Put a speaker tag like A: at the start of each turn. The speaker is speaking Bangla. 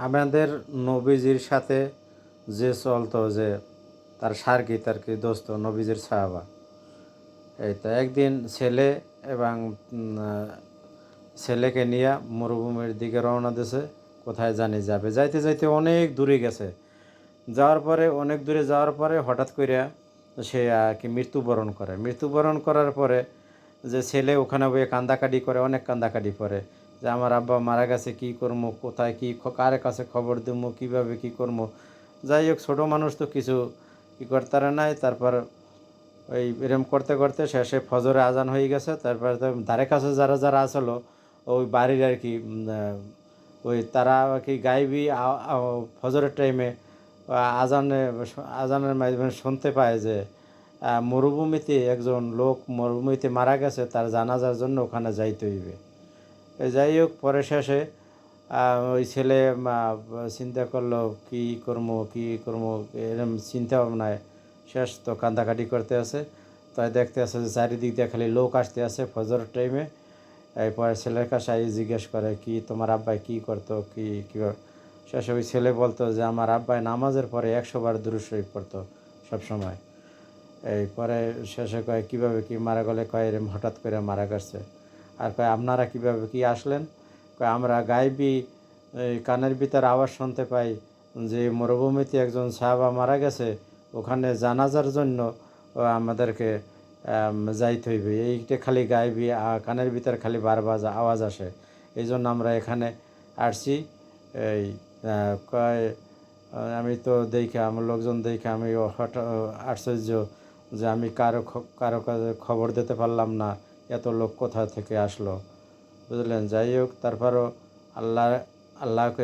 A: আমাদের নবীজির সাথে যে চলতো, যে তার সার্গি তার কি দোস্ত নবীজির সাহাবা, এই তো একদিন ছেলে এবং ছেলেকে নিয়ে মরুভূমির দিকে রওনা দিয়েছে। কোথায় জানি যাবে, যাইতে যাইতে অনেক দূরে গেছে। যাওয়ার পরে অনেক দূরে যাওয়ার পরে হঠাৎ করে সে কি মৃত্যুবরণ করে। মৃত্যুবরণ করার পরে যে ছেলে ওখানে বয়ে কান্দাকাটি করে, অনেক কান্দাকাটি করে যে আমার আব্বা মারা গেছে, কী করবো, কোথায় কী কার কাছে খবর দেবো, কীভাবে কী করবো। যাই হোক, ছোটো মানুষ তো কিছু কী করতে নাই। তারপর ওই এরম করতে করতে শেষে ফজরে আজান হয়ে গেছে। তারপর তো ধারে কাছে যারা যারা আসলো ওই বাড়ির আর কি ওই তারা আর কি গাইবি ফজরের টাইমে আজানে আজানের মাধ্যমে শুনতে পায় যে মরুভূমিতে একজন লোক মরুভূমিতে মারা গেছে, তার জানাজার জন্য ওখানে যাইতে হইবে। যাই হোক, পরে শেষে ওই ছেলে চিন্তা করলো কী করবো এরম চিন্তা ভাবনায় শেষ তো কান্দাকাটি করতে আছে। তাই দেখতে আছে যে চারিদিক দিয়ে খালি লোক আসতে আছে ফজরের টাইমে। এরপরে ছেলের কাছে জিজ্ঞেস করে, কি তোমার আব্বাই কী করতো, কীভাবে। শেষে ওই ছেলে বলতো যে আমার আব্বাই নামাজের পরে 100 বার দুরূদ শরীফ পড়তো সবসময়। এই পরে শেষে কয় কীভাবে কী মারা গেলে, কয় এরম হঠাৎ করে মারা গেছে। আর কয় আপনারা কীভাবে কী আসলেন, কয় আমরা গাইবি এই কানের ভিতর আওয়াজ শুনতে পাই যে মরুভূমিতে একজন সাহাবা মারা গেছে, ওখানে জানাজার জন্য আমাদেরকে যাইতে হইবে। এইটা খালি গাইবি কানের ভিতর খালি বারবার আওয়াজ আসে, এই জন্য আমরা এখানে আসছি। এই কয় আমি তো দেখে আমার লোকজন দেখে আমি হঠাৎ আশ্চর্য যে আমি কারো কাছে খবর দিতে পারলাম না, এত লোক কোথা থেকে আসলো, বুঝলেন। যাই হোক, তারপরও আল্লাহকে